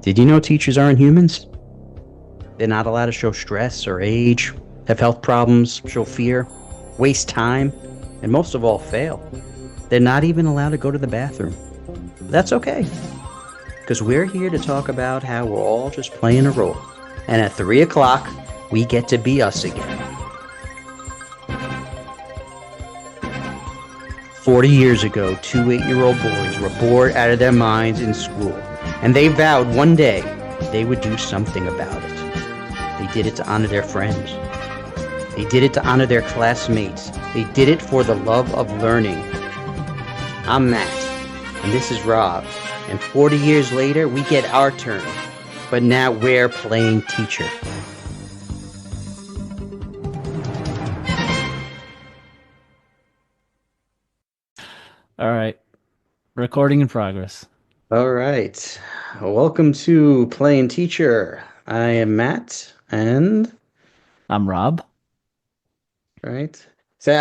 Did you know teachers aren't humans? They're not allowed to show stress or age, have health problems, show fear, waste time, and most of all, fail. They're not even allowed to go to the bathroom. That's okay, because we're here to talk about how we're all just playing a role. And at 3 o'clock, we get to be us again. 40 years ago, two 8-year-old boys were bored out of their minds in school, and they vowed one day they would do something about it. They did it to honor their friends. They did it to honor their classmates. They did it for the love of learning. I'm Matt, and this is Rob, and 40 years later, we get our turn, but now we're playing teacher. All right. Recording in progress. All right. Welcome to Playing Teacher. I am Matt, and I'm Rob. right. So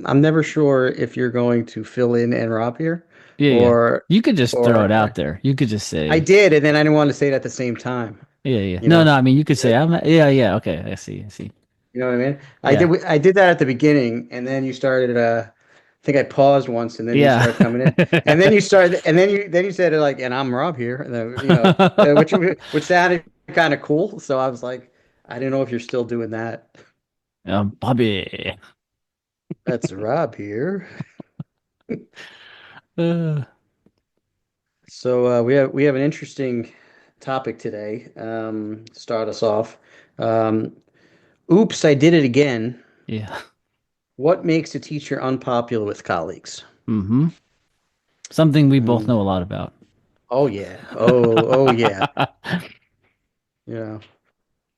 I'm never sure if you're going to fill in and Rob here, Yeah, yeah. or You could just throw it or out there. You could just I say, did, and then I didn't want to say it at the same time. yeah, yeah. You No, know, no, I mean, you could say, yeah, yeah. Okay. I see. I see. you know what I mean? Yeah. I did that at the beginning, and then you started. I think I paused once, and then you Yeah. started coming in, and then you started, and then you said it like, and I'm Rob here, and then, which sounded kind of cool. So I was like, I didn't know if you're still doing that. Bobby. That's Rob here. Uh, So we have an interesting topic today. To start us off. Um, Oops, I did it again. yeah. What makes a teacher unpopular with colleagues? Mm-hmm. Something we both Mm. know a lot about. Oh yeah. Oh yeah. Yeah.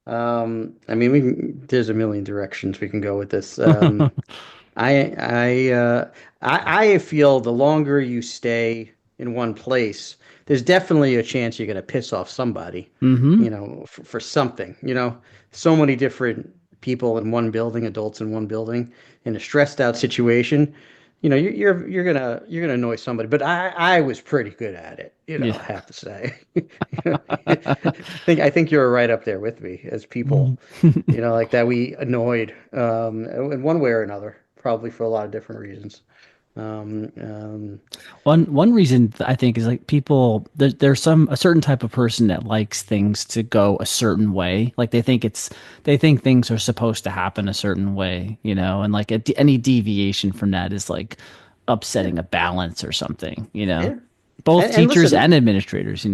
I mean, there's a million directions we can go with this. I I uh, I feel the longer you stay in one place, there's definitely a chance you're gonna piss off somebody, Mm-hmm. for something. So many different people in one building, adults in one building, in a stressed out situation. You're gonna annoy somebody. But I was pretty good at it, I Yeah. have to say. I think you're right up there with me as people, like that we annoyed, in one way or another, probably for a lot of different reasons. Um, um, One reason I think is like people there's a certain type of person that likes things to go a certain way. Like they think things are supposed to happen a certain way, and like any deviation from that is like yeah, upsetting a balance or something, yeah. Both And teachers listen, and administrators.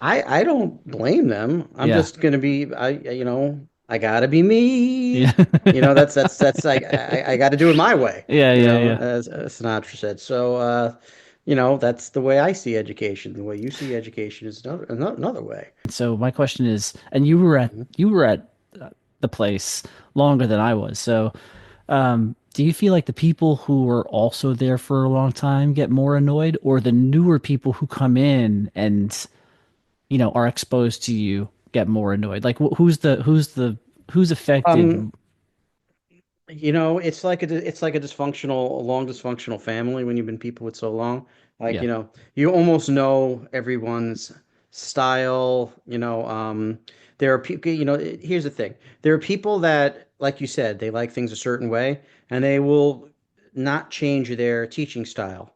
I don't blame them. I'm Yeah. just gonna be I gotta be Yeah. me. That's like I got to do it my way. Yeah, yeah, yeah. As Sinatra said. So that's the way I see education. The way you see education is another way. So my question is, and Mhm. you were at the place longer than I was. So do you feel like the people who were also there for a long time get more annoyed, or the newer people who come in and are exposed to you get more annoyed? Like who's Um, affected? it's like a long dysfunctional family when you've been people with so long. Like, Yeah, you almost know everyone's style. There are people, here's the thing. There are people that, like you said, they like things a certain way, and they will not change their teaching style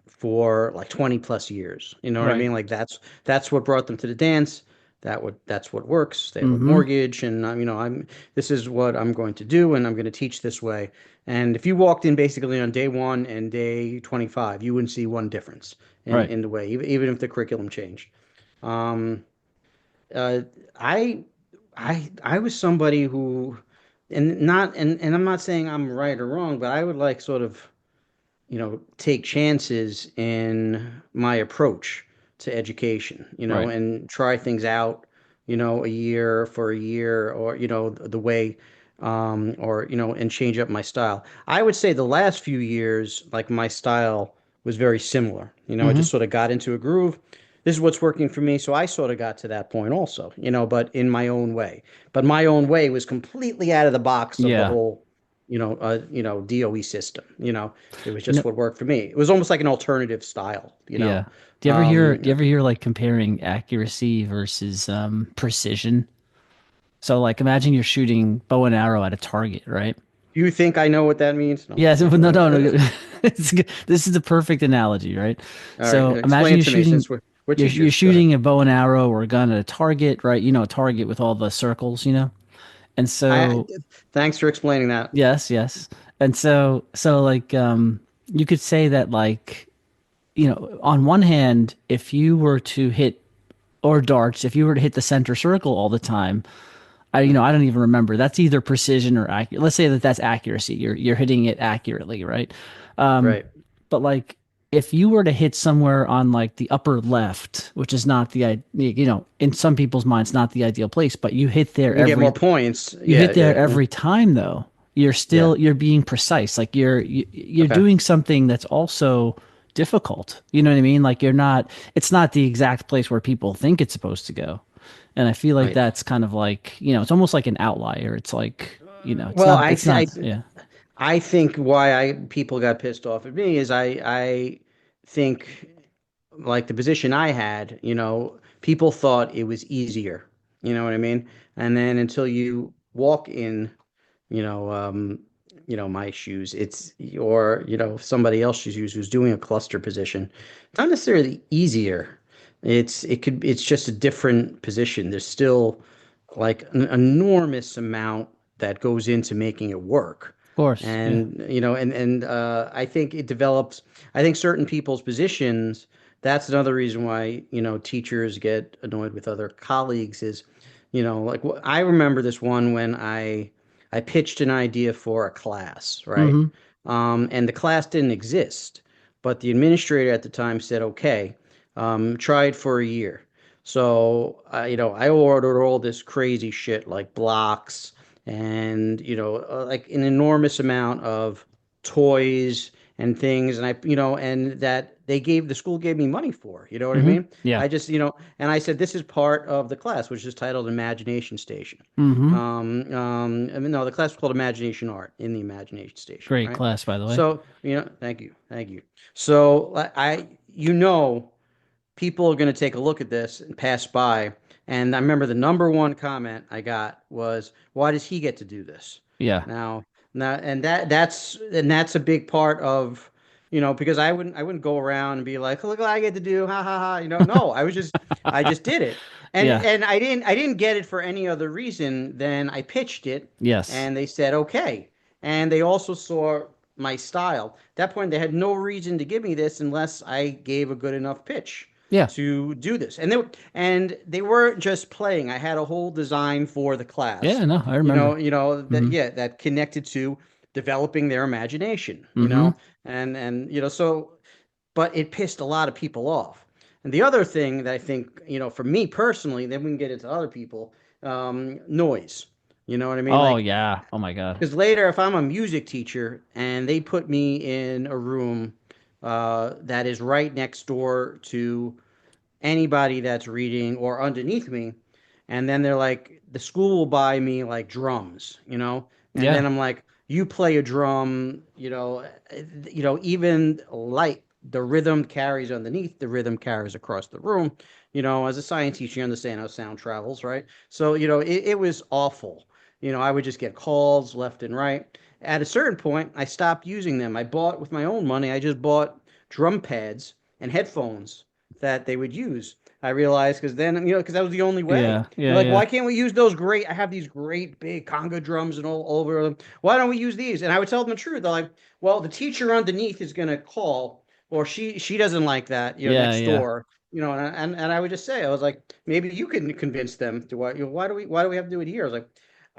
for like 20 plus years. You know what I right. mean? Like that's what brought them to the dance. That's what works. They have a Mm-hmm. mortgage, and this is what I'm going to do, and I'm going to teach this way. And if you walked in basically on day one and day 25, you wouldn't see one difference in Right. in the way, even if the curriculum changed. Um, uh, I I was somebody who, and I'm not saying I'm right or wrong, but I would like sort of take chances in my approach to education, Right. and try things out, a year for a year, or, the way, or, and change up my style. I would say the last few years, like, my style was very similar. I Mm-hmm. just sort of got into a groove. This is what's working for me. So I sort of got to that point also, but in my own way. But my own way was completely out of the box of the Yeah. whole. DOE system. It was You just know, what worked for me. It was almost like an alternative style. yeah. Um, Do you ever hear like comparing accuracy versus precision? So like imagine you're shooting bow and arrow at a target, right? you think I know what that means? No, I'm Yeah, kidding. no, no, no. This is a perfect analogy, right? All right, So explain imagine it to me since we're you're teachers. Go ahead. shooting a bow and arrow or a gun at a target, right? You know, a target with all the circles, you know? And I so Thanks for explaining that. yes, yes. And so like you could say that like, you know, on one hand, if you were to hit or darts, if you were to hit the center circle all the time, I don't even remember. That's either precision or accurate. Let's say that that's accuracy. You're hitting it accurately, right? Right. But like if you were to hit somewhere on like the upper left, which is not in some people's minds not the ideal place, but You can get more points. you Yeah, hit there yeah, every time though. yeah. You're being precise. Like you're Okay. doing something that's also difficult. You know what I mean? Like it's not the exact place where people think it's supposed to go. And I feel like Right. that's kind of like, it's almost like an outlier. It's like, Well, it's not, yeah. I think why I people got pissed off at me is I think like the position I had, people thought it was easier. You know what I mean? And then until you walk in, you know, um, my shoes, or, somebody else's shoes who's doing a cluster position. It's not necessarily easier. It's just a different position. There's still like an enormous amount that goes into making it work. Of course. Yeah. And I think it develops, I think certain people's positions, that's another reason why, teachers get annoyed with other colleagues is, like I remember this one when I pitched an idea for a class, right? Mm-hmm. And the class didn't exist, but the administrator at the time said, okay, try it for a year. So, I ordered all this crazy shit like blocks and, like an enormous amount of toys and things. And and that the school gave me money for, you know what I Mm-hmm. mean? Yeah. I just, and I said, this is part of the class, which is titled Imagination Station. Mm-hmm. I mean, no, the class was called Imagination Art in the Imagination Station, Great right? class, by the way. So, thank you, thank you. So, people are going to take a look at this and pass by. And I remember the number one comment I got was, "Why does he get to do this?" Yeah. Now, and that's a big part of, because I wouldn't go around and be like, "Look what I get to do," ha ha ha. No, I just did it, and Yeah. and I didn't get it for any other reason than I pitched it, Yes. and they said okay, and they also saw my style. At that point, they had no reason to give me this unless I gave a good enough pitch Yeah. to do this. And they weren't just playing. I had a whole design for the class. Yeah. No, I remember. That Mm-hmm. yeah, that connected to developing their imagination, Mm-hmm. and but it pissed a lot of people off. And the other thing that I think, for me personally, then we can get into other people, noise. You know what I mean? Oh Like, yeah. Oh my God. because later, if I'm a music teacher and they put me in a room that is right next door to anybody that's reading or underneath me, and then they're like, the school will buy me like drums, and Yeah. then I'm like, you play a drum, even light, the rhythm carries underneath, the rhythm carries across the room. As a science teacher, you understand how sound travels, right? So, it was awful. I would just get calls left and right. At a certain point, I stopped using them. I bought with my own money. I just bought drum pads and headphones that they would use. I realized because then, because that was the only way. Yeah. They're Yeah. like, Yeah. why can't we use those great? I have these great big conga drums and all over them. Why don't we use these? And I would tell them the truth. They're like, well, the teacher underneath is going to call, or she doesn't like that, Yeah. next Yeah. door. And I would just say, I was like, maybe you can convince them to why do we have to do it here? I was like,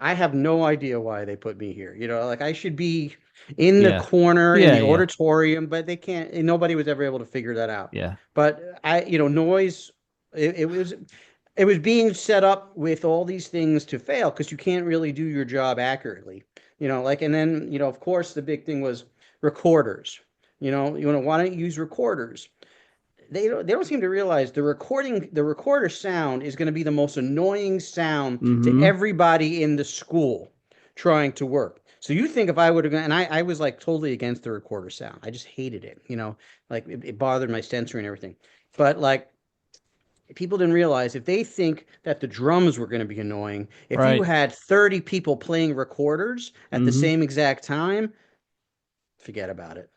I have no idea why they put me here. Like I should be in the Yeah. corner in Yeah. the Yeah. auditorium, but they can't. And nobody was ever able to figure that out. Yeah. But noise. It was being set up with all these things to fail because you can't really do your job accurately. And then of course the big thing was recorders. Why don't you use recorders? They don't seem to realize the recorder sound is going to be the most annoying sound to Mm-hmm. everybody in the school trying to work. So you think if I would have gone, and I was like totally against the recorder sound. I just hated it, like it bothered my sensory and everything. But like people didn't realize if they think that the drums were going to be annoying, if you Right. had 30 people playing recorders at the Hmm. same exact time, forget about it.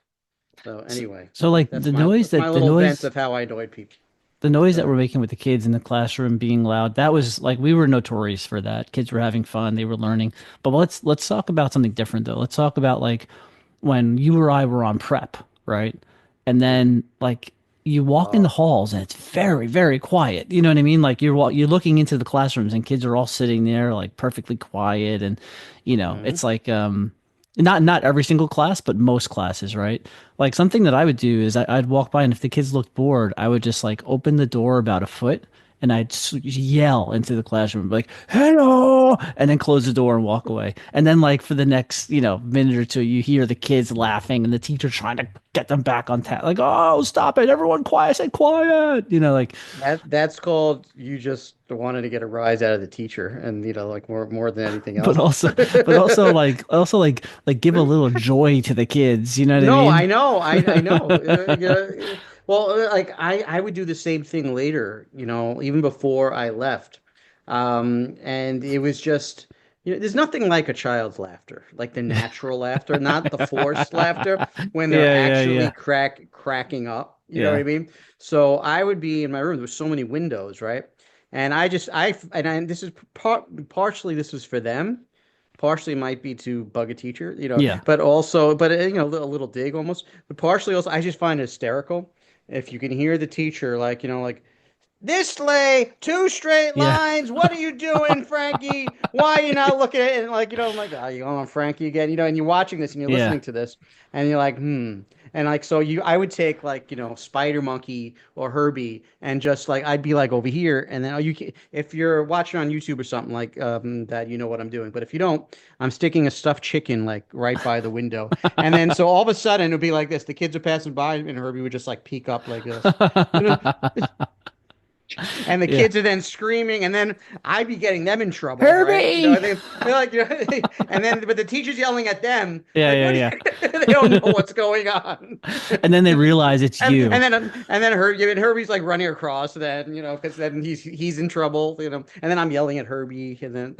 So So, anyway, so like that's my little vent of how I annoyed people. the noise that So we're making with the kids in the classroom being loud, that was like we were notorious for that. Kids were having fun, they were learning. But let's talk about something different though. Let's talk about like when you or I were on prep, right? And then like you walk in the oh, halls and it's very, very quiet. You know what I mean? Like you're looking into the classrooms and kids are all sitting there like perfectly quiet and mhm. it's like not every single class, but most classes, right? Like something that I would do is I'd walk by and if the kids looked bored, I would just like open the door about a foot and yell into the classroom like hello and then close the door and walk away and then like for the next minute or two you hear the kids laughing and the teacher trying to get them back on task like oh stop it everyone quiet I said quiet like That's called you just wanted to get a rise out of the teacher, and like more than anything but else. also like give a little joy to the kids, you know what I No, mean? I know, I know. Well, like I would do the same thing later, even before I left. And it was just, there's nothing like a child's laughter, like the natural laughter, not the forced laughter when they're Yeah, yeah, actually yeah, cracking up. You know what I yeah, mean? So I would be in my room. There was so many windows, right? And this is partially this was for them. Partially might be to bug a teacher, yeah, but also, but a little dig almost. But partially also, I just find it hysterical if you can hear the teacher like this lay two straight yeah. lines. What are you doing, Frankie? Why are you not looking at it? And like, I'm like, oh, you going on Frankie again? And you're watching this and you're Yeah. listening to this and you're like, hmm. And like, so I would take like, Spider Monkey or Herbie and just like, I'd be like over here. And then if you're watching on YouTube or something like that, you know what I'm doing. But if you don't, I'm sticking a stuffed chicken like right by the window. And then so all of a sudden it'll be like this. The kids are passing by and Herbie would just like peek up like this. You know, and the Yeah. kids are then screaming, and then I'd be getting them in trouble, right? Herbie. They're like, and then but the teacher's yelling at them, Yeah, like, yeah, what? yeah. They don't know what's going on, And then they realize it's and you. then Herbie's like running across, then because then he's in trouble, and then I'm yelling at Herbie, and then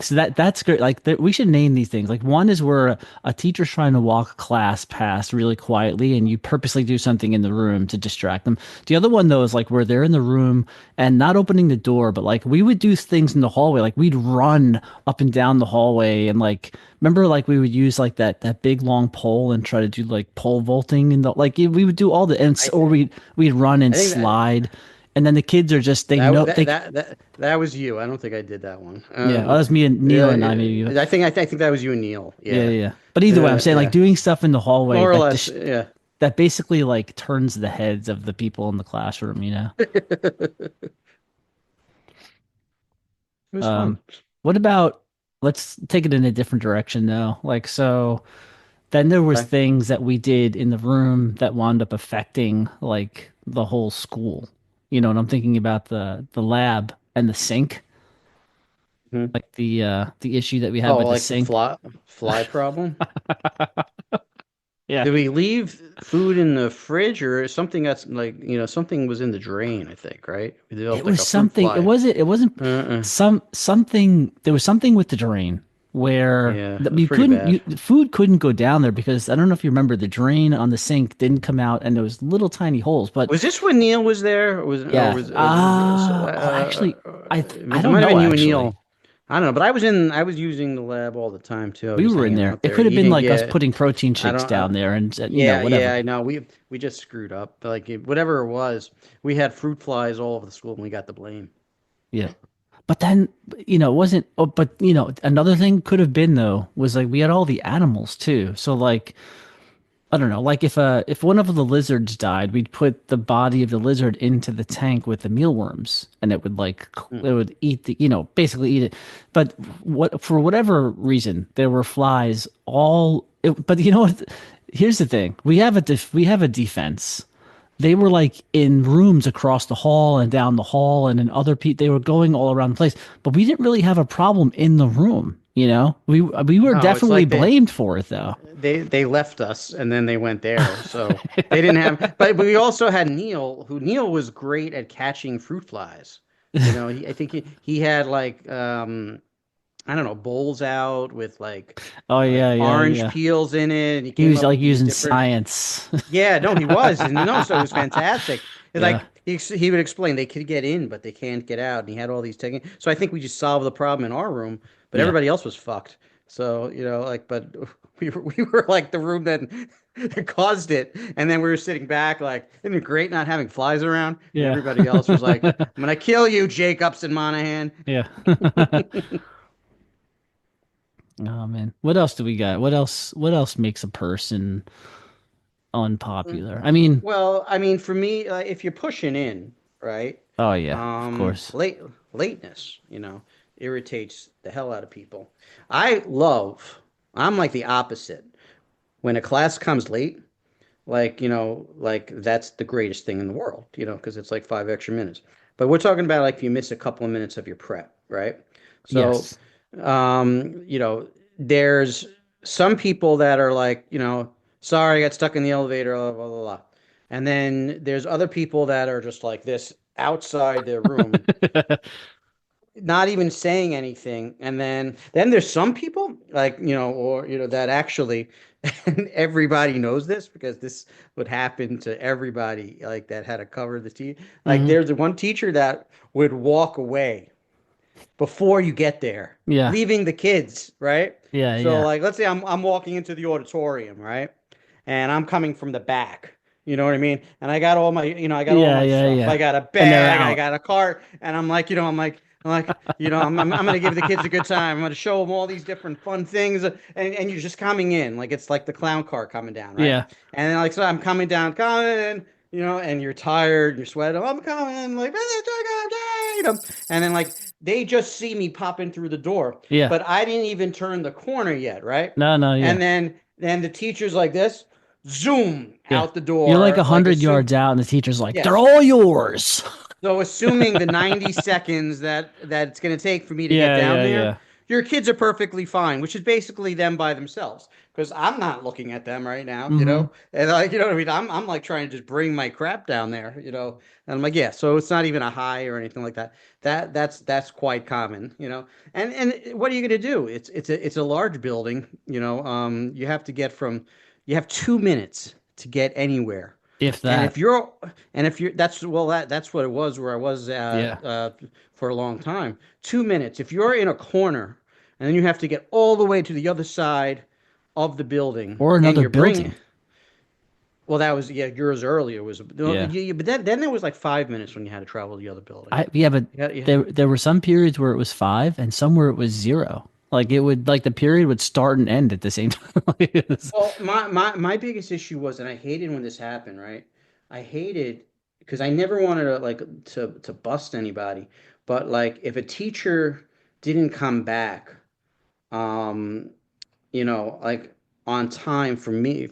So that's great. We should name these things. Like one is where a teacher's trying to walk a class past really quietly and you purposely do something in the room to distract them. The other one though is like where they're in the room and not opening the door, but like we would do things in the hallway. Like we'd run up and down the hallway and like remember like we would use like that big long pole and try to do like pole vaulting and we would do all the I or we'd run and I think that slide. And then the kids are just they that know that they that that, that was you. I don't think I did that one. yeah, that was me and Neil and I maybe. I think that was you and Neil. Yeah, yeah, Yeah, yeah. But either way, I'm saying like yeah, doing stuff in the hallway more or less. Yeah, that basically like turns the heads of the people in the classroom, you know. it was fun. Um, what about let's take it in a different direction though. Like so then there was Okay. things that we did in the room that wound up affecting like the whole school. And I'm thinking about the lab and the sink, Mhm. like the issue that we had Oh, with the like the sink. fly problem? Yeah. Did we leave food in the fridge or something that's like, something was in the drain, I think, right? We It developed like was a fruit something. fly. It wasn't Uh-uh. something. There was something with the drain where Yeah, it that was you pretty couldn't. bad. The food couldn't go down there because I don't know if you remember the drain on the sink didn't come out and there was little tiny holes. But Was this when Neil was there? yeah. Actually, I It don't might have know been you and actually. Neil. I don't know, but I was using the lab all the time too. I was We just were in hanging there. out It there could and have been eating. like us Yeah, putting protein I shakes don't. down there and Yeah, whatever. I know. We just screwed up. Like whatever it was, we had fruit flies all over the school, and we got the blame. Yeah. But then, it wasn't, oh, but, another thing could have been though, was like we had all the animals too. So like, I don't know, like if one of the lizards died, we'd put the body of the lizard into the tank with the mealworms and it would like, Hmm. it would eat basically eat it. But for whatever reason, there were flies but you know what? Here's the thing. We have a defense. they were like in rooms across the hall and down the hall and in other people. They were going all around the place, but we didn't really have a problem in the room. We were No, it's definitely like blamed for it though. they left us and then they went there. So they didn't have, but we also had Neil, who Neil was great at catching fruit flies. I think he had like I don't know, bowls out with Oh yeah, yeah, orange yeah. peels in it, and he He came was up like with these using different. science. Yeah, no, he was, and no, so it was fantastic. It's Yeah, like he would explain they could get in, but they can't get out, and he had all these techniques. So I think we just solved the problem in our room, but yeah, everybody else was fucked. So but we were like the room that that caused it, and then we were sitting back like, isn't it great not having flies around? And yeah, everybody else was like, I'm gonna kill you, Jacobs and Monahan. yeah. Oh man, what else do we got? What else makes a person unpopular? I mean, Well, I mean, for me, if you're pushing in, right? oh yeah, of course. Lateness, irritates the hell out of people. I love, I'm like the opposite. When a class comes late, like that's the greatest thing in the world, because it's like 5 extra minutes. But we're talking about like if you miss a couple of minutes of your prep, right? So, Yes. um, you know, there's some people that are like, sorry, I got stuck in the elevator, blah, blah, blah, blah. And then there's other people that are just like this outside their room, not even saying anything. And then there's some people like, or that actually and everybody knows this because this would happen to everybody like that had to cover the team. Like Hmm. there's one teacher that would walk away before you get there, Yeah, leaving the kids, right? yeah, So yeah, like let's say I'm walking into the auditorium, right? And I'm coming from the back. You know what I mean? And I got all yeah, my yeah, stuff. yeah. I got a And they're bag, I out. got a cart, and I'm gonna give the kids a good time. I'm gonna show them all these different fun things, and you're just coming in, like it's like the clown car coming down, right? Yeah, And then like so, I'm coming down, coming, and you're tired, you're sweating. I'm coming, like, and then like they just see me popping through the door, yeah. but I didn't even turn the corner yet, right? No, no, yeah, And then the teacher's like this, zoom yeah. out the You're like door, like 100 yards assume, out, and the teacher's like, "They're yes. all yours." So assuming the 90 seconds that it's going to take for me to get Yeah, down yeah, there, yeah. your kids are perfectly fine, which is basically them by themselves. Because I'm not looking at them right now, Hmm. and like what I mean. I'm like trying to just bring my crap down there. And I'm like, yeah. So it's not even a high or anything like that. That's quite common. And what are you going to do? It's a large building. You have 2 minutes to get anywhere. If And that. if you're that's what it was where I was Yeah. for a long time. 2 minutes. If you're in a corner and then you have to get all the way to the other side of the building Or and another you're bringing, building. well, that was yeah, yours earlier was, Yeah. but then there was like 5 minutes when you had to travel to the other building. Yeah, but Yeah, yeah. there were some periods where it was 5 and some where it was 0. Like it would like the period would start and end at the same time. Well, my biggest issue was, and I hated when this happened, right? I hated because I never wanted to like to bust anybody, but like if a teacher didn't come back, um, like on time for me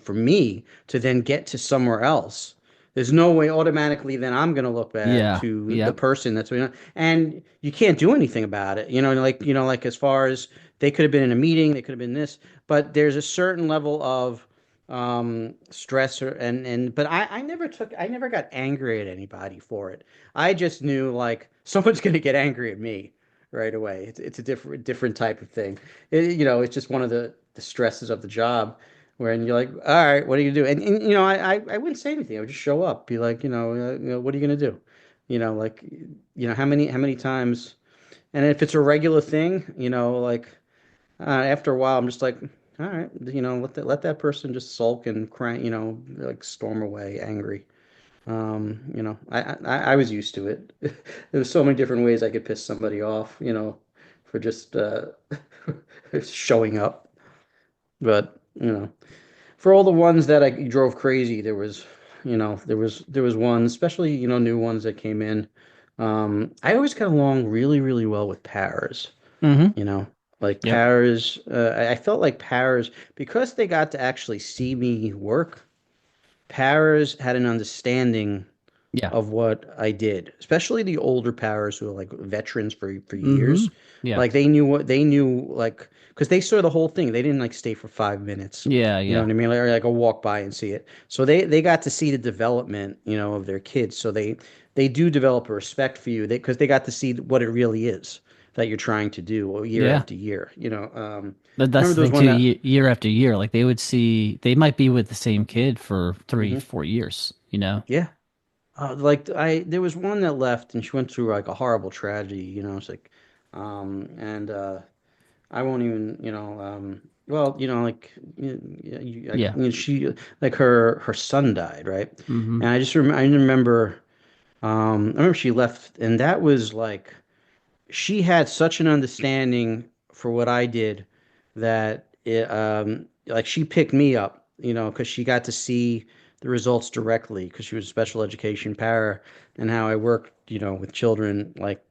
to then get to somewhere else. There's no way automatically then I'm gonna look bad Yeah. to the Yep. person and you can't do anything about it. Like as far as they could have been in a meeting, they could have been this, but there's a certain level of stress but I never got angry at anybody for it. I just knew like someone's gonna get angry at me right away. It's a different type of thing. It's just one of the stresses of the job wherein you're like, all right, what do you do? And I wouldn't say anything. I would just show up, be like, what are you gonna do? Like, how many times? And if it's a regular thing, like after a while, I'm just like, all right, let that person just sulk and cry, like storm away angry. I was used to it. There was so many different ways I could piss somebody off, for just showing up. But, for all the ones that I drove crazy, there was one, especially, new ones that came in. I always got along really, really well with Paras, Hmm. you know. Like Yep. Paras, I felt like Paras, because they got to actually see me work. paras had an understanding Yeah. of what I did, especially the older powers who are like veterans for Mm-hmm. years. Yeah. Like they knew what they knew, like because they saw the whole thing. They didn't like stay for 5 minutes. Yeah. You know Yeah. what I mean? Like a walk by and see it. So they got to see the development, of their kids. So they do develop a respect for you. Because they got to see what it really is that you're trying to do year Yeah. after year. That's Remember the there was thing one too. that. Year after year, like they might be with the same kid for three, Mhm. 4 years. You know. Yeah. There was one that left and she went through like a horrible tragedy, it's like, and I won't even, well, Yeah. she, like her son died, right? Mm-hmm. And I remember she left, and that was like, she had such an understanding for what I did that like she picked me up, because she got to see the results directly because she was a special education para and how I worked, with children like,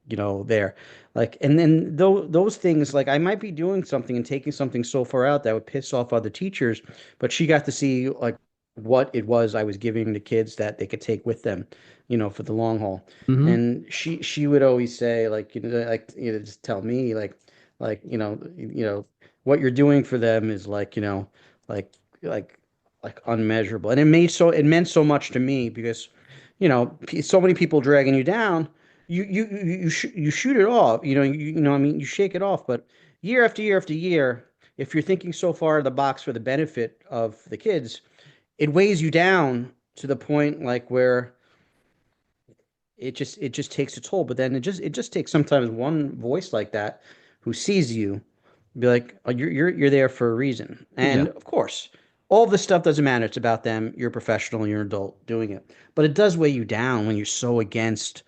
there. Like, and then those things, like I might be doing something and taking something so far out that would piss off other teachers, but she got to see like what it was I was giving the kids that they could take with them, for the long haul. Mm-hmm. And she would always say like just tell me what you're doing for them is like like like unmeasurable, and it meant so much to me because so many people dragging you down. You shoot it off, I mean, you shake it off, but year after year after year, if you're thinking so far in the box for the benefit of the kids, it weighs you down to the point like where it just takes a toll. But then it just takes sometimes one voice like that who sees you be like, oh, you're there for a reason. Yeah. And of course, all this stuff doesn't matter. It's about them. You're a professional, you're an adult doing it. But it does weigh you down when you're so against,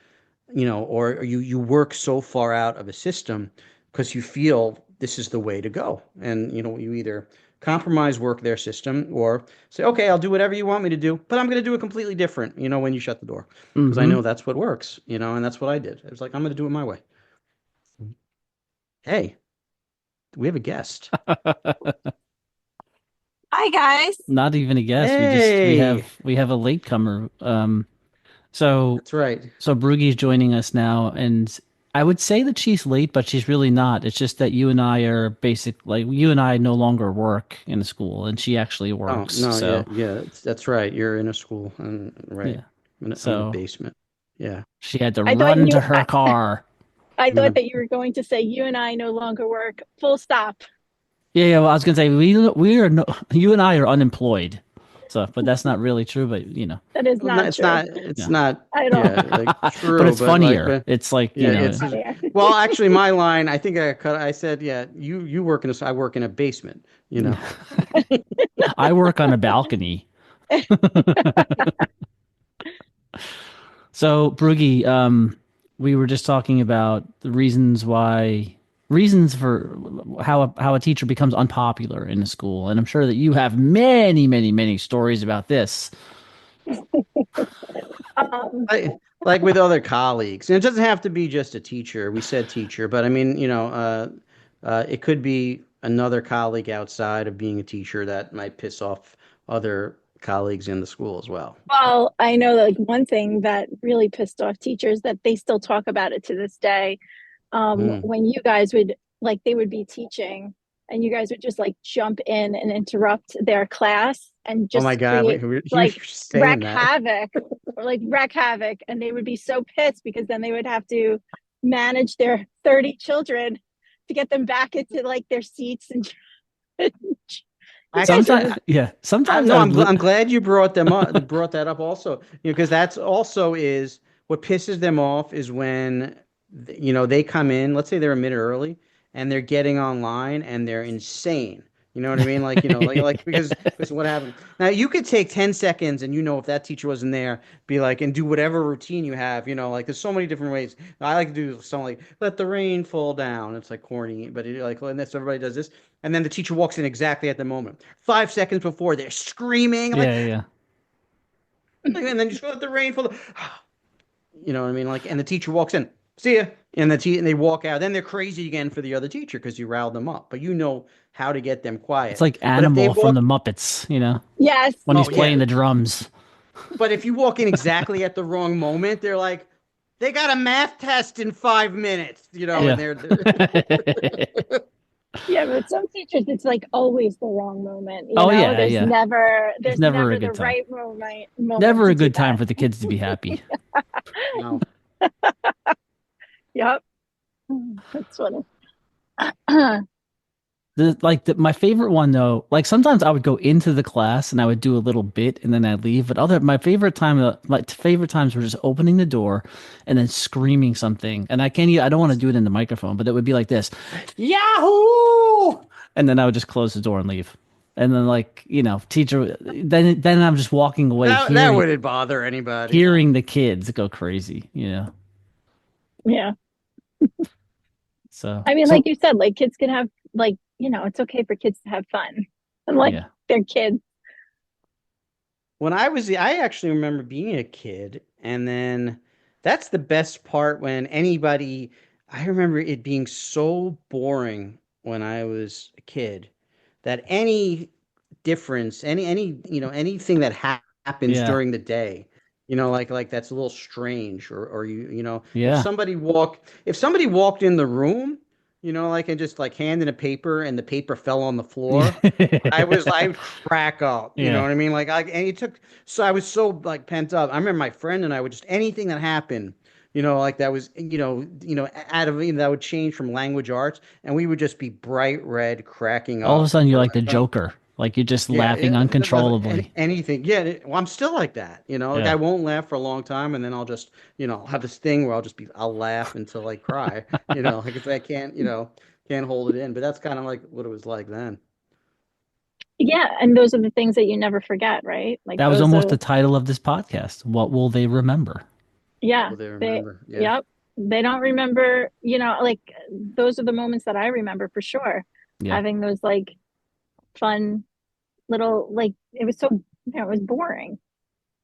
or you work so far out of a system because you feel this is the way to go. And you either compromise work their system or say, okay, I'll do whatever you want me to do, but I'm going to do it completely different, when you shut the door. Because I Mm-hmm. know that's what works, and that's what I did. It was like, I'm going to do it my way. Hey, we have a guest. Hi guys. Not even a guess. Hey, We have a latecomer. So that's right. so Brugi's joining us now, and I would say that she's late, but she's really not. It's just that you and I are like you and I no longer work in the school, and she actually Oh works. no, yeah, So yeah, that's right. You're in a school, and right, yeah. I'm in a So basement. Yeah, she had to I thought run you to her car. I I'm in thought a. that you were going to say you and I no longer work. Full stop. Yeah, yeah. Well, I was gonna say we are no, you and I are unemployed. So, but that's not really true. But That is Well, no, not it's true not. It's yeah. not. at all. Yeah, like But true, it's but like, funnier. It's like yeah, It is it's. funnier. Well, actually, my line. I think I cut. I said, yeah, you work in a. I work in a basement. You know. I work on a balcony. So, Broogie, we were just talking about the reasons for how a teacher becomes unpopular in a school, and I'm sure that you have many, many, many stories about this. Um, Like with other colleagues, and it doesn't have to be just a teacher. We said teacher, but I mean, it could be another colleague outside of being a teacher that might piss off other colleagues in the school as well. well, I know that, like one thing that really pissed off teachers that they still talk about it to this day. Mm. When you guys would like they would be teaching and you guys would just like jump in and interrupt their class and Oh my just God, create you're like saying wreak that. havoc wreck havoc, and they would be so pissed because then they would have to manage their 30 children to get them back into like their seats and you guys Actually, are Sometimes, just yeah, sometimes no, I would. I'm glad you brought that up also, because that's also is what pisses them off is when they come in, let's say they're a minute early and they're getting online and they're insane. You know what I mean? Like, because what happened? Now you could take 10 seconds and if that teacher wasn't there, be like and do whatever routine you have, like there's so many different ways. I like to do something like let the rain fall down. It's like corny, but and that's everybody does this. And then the teacher walks in exactly at the moment. 5 seconds before they're screaming. I'm like, Yeah, yeah. and then you just let the rain fall. You know what I mean? Like, and the teacher walks in, see ya, and they walk out. Then they're crazy again for the other teacher because you riled them up, but you know how to get them It's quiet. like But if they Animal from walk, the Muppets, yes. when he's oh playing yeah, the drums. But if you walk in exactly at the wrong moment, they're like, they got a math test in 5 minutes, and Yeah. Yeah, but some teachers, it's like always the wrong moment. Oh yeah, yeah. It's There's never a never the good time. right moment Never to a do good time that. for the kids to be happy. no. Yep, that's funny. My favorite one though, like sometimes I would go into the class and I would do a little bit and then I'd leave. But my favorite favorite times were just opening the door and then screaming something. And I don't want to do it in the microphone, but it would be like this, Yahoo! And then I would just close the door and leave. And then teacher, then I'm just walking away That wouldn't bother anybody. hearing the kids go crazy. Yeah, So I mean, like you said, like kids can have it's okay for kids to have fun, and like yeah, they're kids. I actually remember being a kid, and then that's the best part when I remember it being so boring when I was a kid that any difference, anything that happens yeah, during the day, like that's a little strange, or yeah. if somebody walked in the room, like and just like handed a paper and the paper fell on the floor, I would crack up, you know Yeah. what I mean? And so I was so like pent up. I remember my friend and I would just anything that happened, like that was, out of, that would change from language arts, and we would just be bright red, cracking All of a up sudden you're for like the like, Joker. Like you're just yeah, laughing uncontrollably. anything. Yeah, well, I'm still like that, Like I Yeah. won't laugh for a long time, and then I'll just, I'll have this thing where I'll laugh until I cry, like if I can't, can't hold it in. But that's kind of like what it was like then. Yeah, and those are the things that you never forget, right? Like That was those almost are the title of this podcast. What will they remember? yeah, Will they they remember? Yeah. yep. They don't remember, like those are the moments that I remember for sure. Yeah. Having those like fun little like it was so it was boring.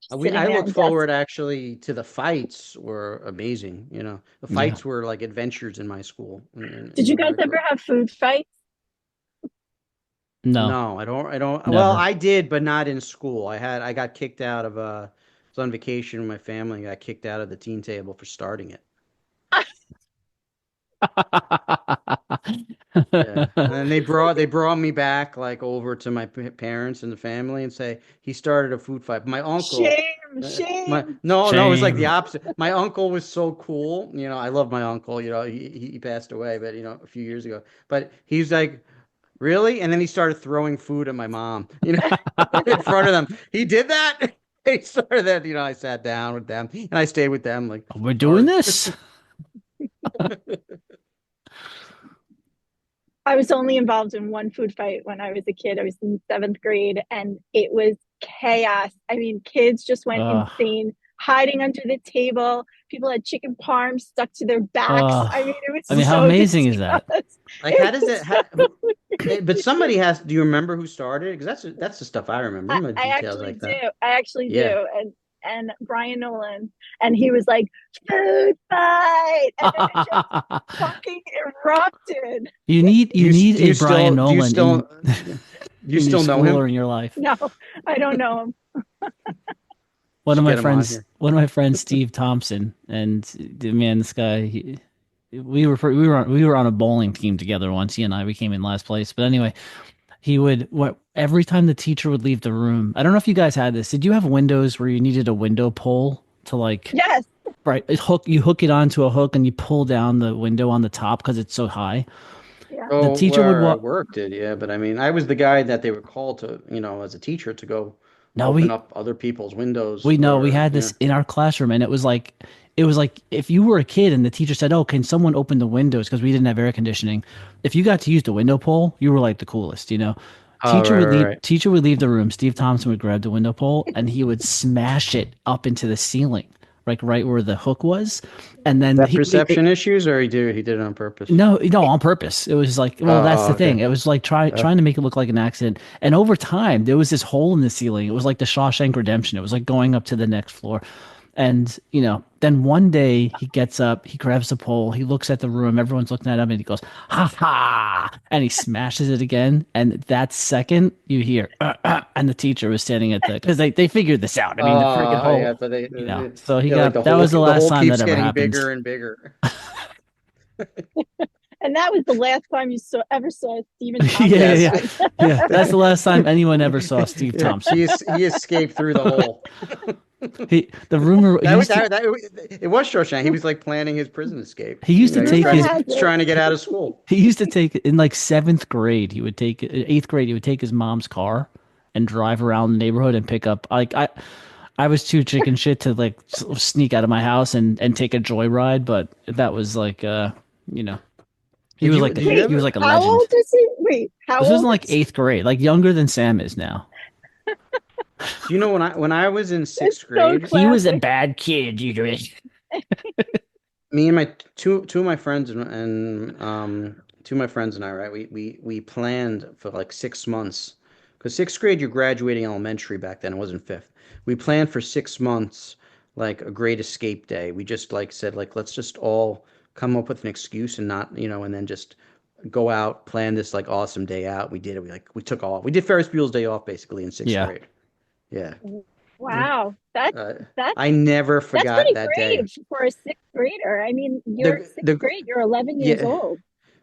Just sitting I there look at desk. forward actually to the fights were amazing. The Yeah. fights were like adventures in my school. Did you guys ever have food fights? No, No, I don't. Well, never. I did, but not in school. I got kicked out of I was on vacation with my family. I got kicked out of the teen table for starting it. Yeah, and then they brought me back like over to my parents and the family and say he started a food fight. My uncle, Shame, my shame. no, it was like the Shame. opposite. My uncle was so cool. I love my uncle. He passed away, but a few years ago. But he's like, really? And then he started throwing food at my mom, in front of them. He did that. He started that. I sat down with them and I stayed with them. Like, We're doing sorry. this? I was only involved in one food fight when I was a kid. I was in seventh grade and it was chaos. I mean, kids just went Uh, insane, hiding under the table. People had chicken parms stuck to their backs. I mean, it I mean, was how so amazing is disgusting. that? Like, how It does was it? so But somebody has. Do you remember who started? Because that's the stuff I remember. I remember I details actually like do. that. I actually Yeah. do. And Brian Nolan, and he was like, food fight, and then it just fucking erupted. You need Do a you Brian still do you Nolan still in do you in your still know school him? or in your life. No, I don't know him. Should get him on here. One of my friends, Steve Thompson, and man, this guy, we were on a bowling team together once. He and I, we came in last place. But anyway, every time the teacher would leave the room. I don't know if you guys had this. Did you have windows where you needed a window pole to like Yes. right you hook it onto a hook and you pull down the window on the top because it's so high. Yeah. The Oh, teacher would where I walk. worked it, yeah, but I mean, I was the guy that they were called to, as a teacher to go No, open up other people's windows we know we or had this in our classroom, and it was like if you were a kid and the teacher said, "Oh, can someone open the windows?" Because we didn't have air conditioning. If you got to use the window pole, you were like the coolest. Oh, right, right, right. Teacher would leave the room. Steve Thompson would grab the window pole and he would smash it up into the ceiling, like right where the hook was, and then That perception issues, or he did it on purpose? no, on purpose. It was like, well, that's the thing. Okay. It was like trying to make it look like an accident. And over time, there was this hole in the ceiling. It was like the Shawshank Redemption. It was like going up to the next floor. And, then one day he gets up, he grabs a pole, he looks at the room, everyone's looking at him, and he goes, ha ha! And he smashes it again. And that second, you hear, and the teacher was standing at because they figured this out. I mean, the freaking Yeah, whole, but so he yeah, like got, that was the the last hole time that keeps ever getting happened. bigger and bigger. And that was the last time you ever saw Stephen Yeah, Thompson. yeah, Yes. yeah. Yeah, that's the last time anyone ever saw Steve Yeah, Thompson. he escaped through the hole. The rumor he That was used to that, it was Shawshank. He was like planning his prison escape. he used to He was take Rumor trying his to has he's it. trying to get out of school. he used to take in like seventh grade. He would take eighth grade. He would take his mom's car and drive around the neighborhood and pick up. Like I was too chicken shit to like sneak out of my house and take a joyride. But that was like you know he was like Did you Wait, he was ever? like a how legend. old is he? Wait, how This was in old like is eighth grade, like younger than Sam is now. Do you know when I was in That's sixth so grade, He was a classic. bad kid. You know. me and my two of my friends and two of my friends and I, right? We planned for like 6 months because sixth grade you're graduating elementary back then. It wasn't fifth. We planned for 6 months like a great escape day. We just like said like let's just all come up with an excuse and not and then just go out, plan this like awesome day out. We did it. We took off. We did Ferris Bueller's Day Off basically in sixth Yeah. grade. Yeah. Wow, Uh, that's I never that's forgot pretty that day. brave for a sixth grader. I mean, you're sixth The grade. You're 11 years yeah. old.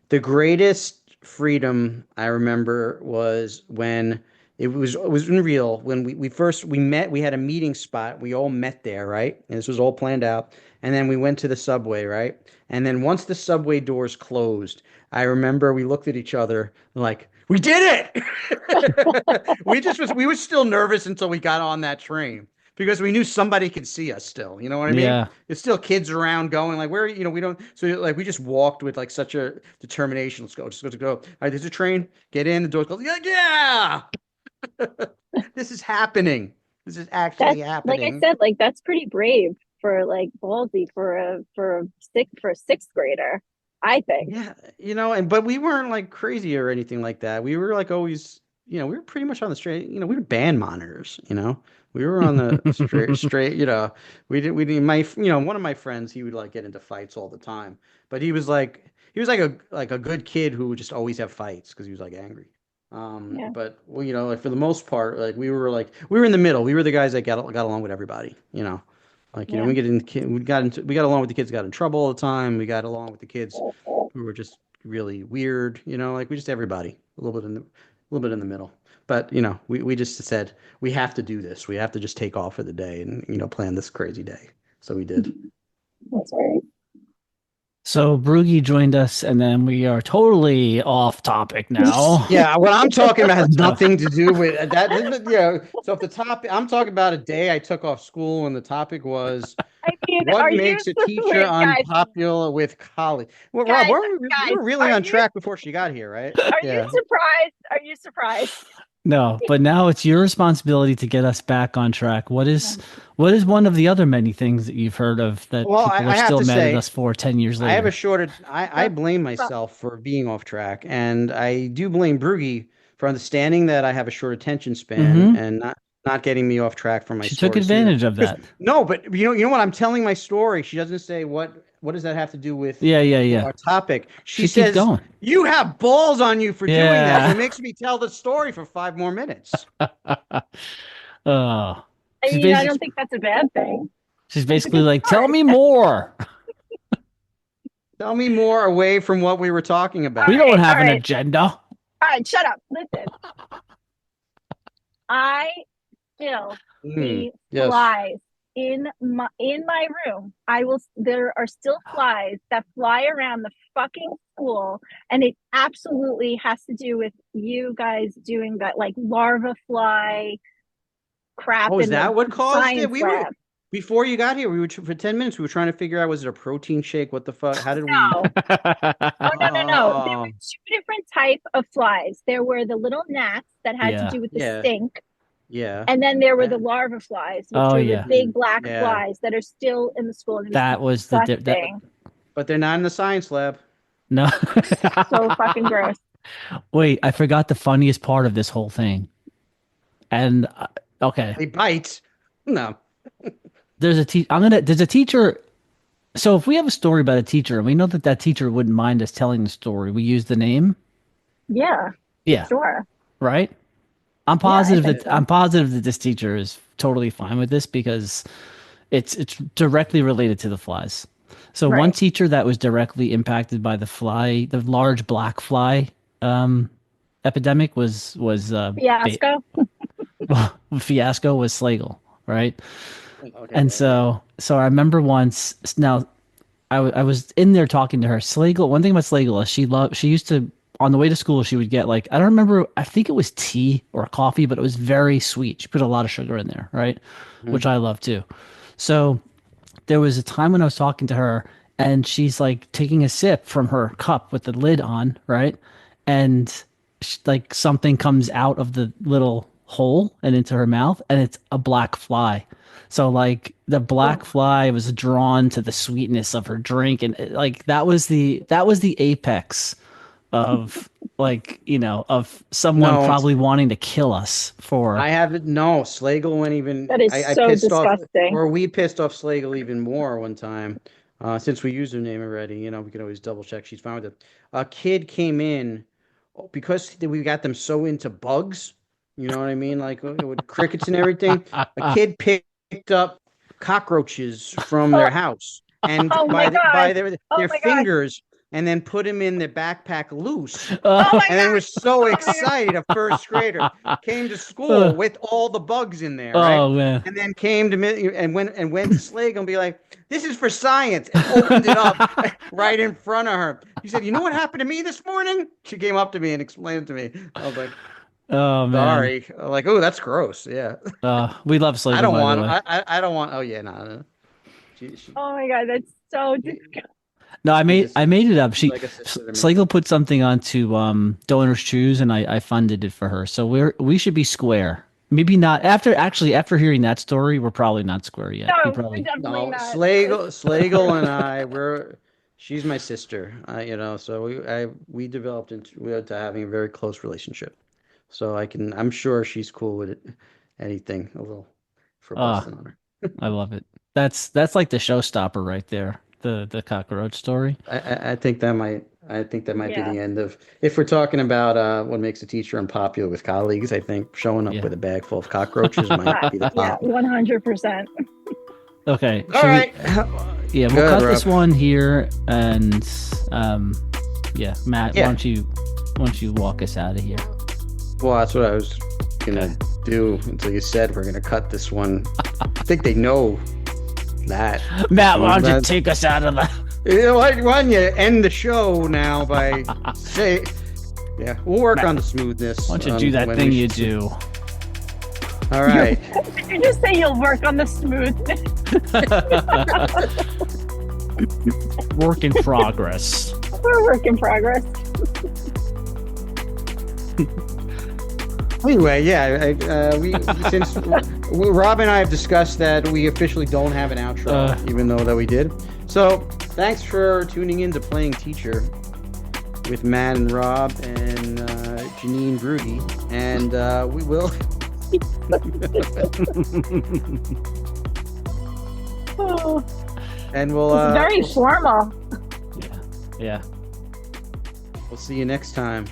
The greatest freedom I remember was when it was unreal when we first we met. We had a meeting spot. We all met there, right? And this was all planned out. And then we went to the subway, right? And then once the subway doors closed, I remember we looked at each other like we did it. We were still nervous until we got on that train because we knew somebody could see us still. You know what I mean? Yeah. There's still kids around going like where we don't so like we just walked with like such a determination. Let's go. All right, there's a train. Get in. The door closed. Yeah. This is happening. This is actually That's like I happening. said, like that's pretty brave for like ballsy for a sixth grader, I think. Yeah, and but we weren't like crazy or anything like that. We were like always, we were pretty much on the straight, we were band monitors. We were on the straight, we did one of my friends, he would like get into fights all the time, but he was like a good kid who would just always have fights because he was like angry. Yeah. But well, like for the most part, like we were in the middle. We were the guys that got along with everybody. Like, Yeah. we got along with the kids that got in trouble all the time. We got along with the kids who were just really weird, like we just everybody a little bit in the middle. But, we just said we have to do this. We have to just take off for the day and, plan this crazy day. So we did. That's right. So Broogie joined us, and then we are totally off topic now. Yeah, what I'm talking about has nothing to do with that. So if the topic, I'm talking about a day I took off school, and the topic was I mean, what are you makes a teacher wait, guys, unpopular with colleagues. Well, Rob, guys, we guys, were really are on you track before she got here, right? are you Yeah. surprised? Are you surprised? No, but now it's your responsibility to get us back on track. What is one of the other many things that you've heard of that Well, people I are have still to mad at say, us for 10 years I have a later? shortage. I blame myself for being off track, and I do blame Broogie for understanding that I have a short attention span Mm-hmm. and not getting me off track from my She took story. See, advantage of 'cause- that. no, but you know what? I'm telling my story. She doesn't say what does that have to do with Yeah, yeah, yeah. our topic. She She keeps says going. you have balls on you for doing that, and Yeah. it makes me tell the story for 5 more minutes. Oh, I mean, I don't think that's a bad thing. she's It's a basically good like, tell story. me more. Tell me more away from what we were talking about. We don't have all an right. agenda. All right, shut up. Listen, I still see Yes. flies in my room. There are still flies that fly around the fucking school, and it absolutely has to do with you guys doing that like larva fly crap Oh, is in that the what caused it? science lab. Before you got here, for 10 minutes, we were trying to figure out was it a protein shake? What the fuck? How did we? No. Oh, no. There were Oh, two different type of flies. There were the little gnats that had to Yeah. do with the yeah, stink, yeah. and then there were the That- larva flies, which Oh, are yeah. the big black Yeah. flies that are still in the school. And it was That was the that disgusting. But they're not in the science lab. no. So fucking gross. Wait, I forgot the funniest part of this whole thing. And okay, They bite. No. there's a teacher. So if we have a story about a teacher and we know that that teacher wouldn't mind us telling the story, we use the name. Yeah, Yeah. sure. Right. I'm Yeah, I positive think that so. I'm positive that this teacher is totally fine with this because it's directly related to the flies. So one Right. teacher that was directly impacted by the large black fly epidemic Fiasco. Fiasco was Slagle, right? Okay, And yeah, so I remember once. Now I was in there talking to her. Slagle. One thing about Slagle is she used to on the way to school she would get like I don't remember. I think it was tea or coffee, but it was very sweet. She put a lot of sugar in there, right? yeah. Which I love too. So there was a time when I was talking to her and she's like taking a sip from her cup with the lid on, right? And like something comes out of the little hole and into her mouth and it's a black fly. So like the black Oh, fly was drawn to the sweetness of her drink and like that was the apex of like, of someone No, probably wanting to kill us for I haven't. No, Slagle went even. that is I so pissed off, disgusting. or we pissed off Slagle even more one time. Since we used her name already, we can always double check she's fine with it. A kid came in because we got them so into bugs. You know what I mean? Like with crickets and everything. A kid picked up cockroaches from Oh, their house, and oh my by God. Oh their my God. fingers, and then put them in their backpack loose. Oh uh, my And then was so God. Oh my God. excited, a first grader came to uh, school with all the bugs in there, right? oh man. And then came to me and went to Slagle and be like, "This is for science," and opened it up right in front of her. He said, "You know what happened to me this morning?" She came up to me and explained it to me. I was like, Oh man. "Sorry." I'm like, "Oh, that's gross." Yeah, We love I Slagle, don't by the want. way. I don't want. Oh yeah, no, no. She Oh my God. That's so disgusting. No, I made she's I made it up. she's like a sister to me. Slagle put something onto Donors Choose, and I funded it for her. So we should be square. Maybe not after hearing that story, we're probably not square yet. We No, probably definitely No, not. Slagle and I, she's my sister, so we developed into having a very close relationship. So I'm sure she's cool with it, anything a little for ah busting on her. I love it. That's like the showstopper right there. The cockroach story. I think that might be Yeah. the end of if we're talking about what makes a teacher unpopular with colleagues. I think showing up Yeah. with a bag full of cockroaches might be the Yeah, top. 100%. Okay. All Should right. we? Yeah, we'll Good, cut Rob. this one here, and yeah, Matt, Yeah. why don't you walk us out of here? Well, that's what I was gonna do until you said we're gonna cut this one. I think they know that. Matt, why don't you That- take us out of the? You know what? Why don't you end the show now by say, yeah, we'll work on the smoothness. Why don't you do that when thing we you should- do? All right. You just say you'll work on the smoothness. Work in progress. We're a work in progress. Anyway, yeah, we since Rob and I have discussed that we officially don't have an outro, even though that we did. So thanks for tuning in to Playing Teacher with Matt and Rob and Janine Brody, and we will. Oh, And we'll. it's very formal. Yeah. We'll see you next time.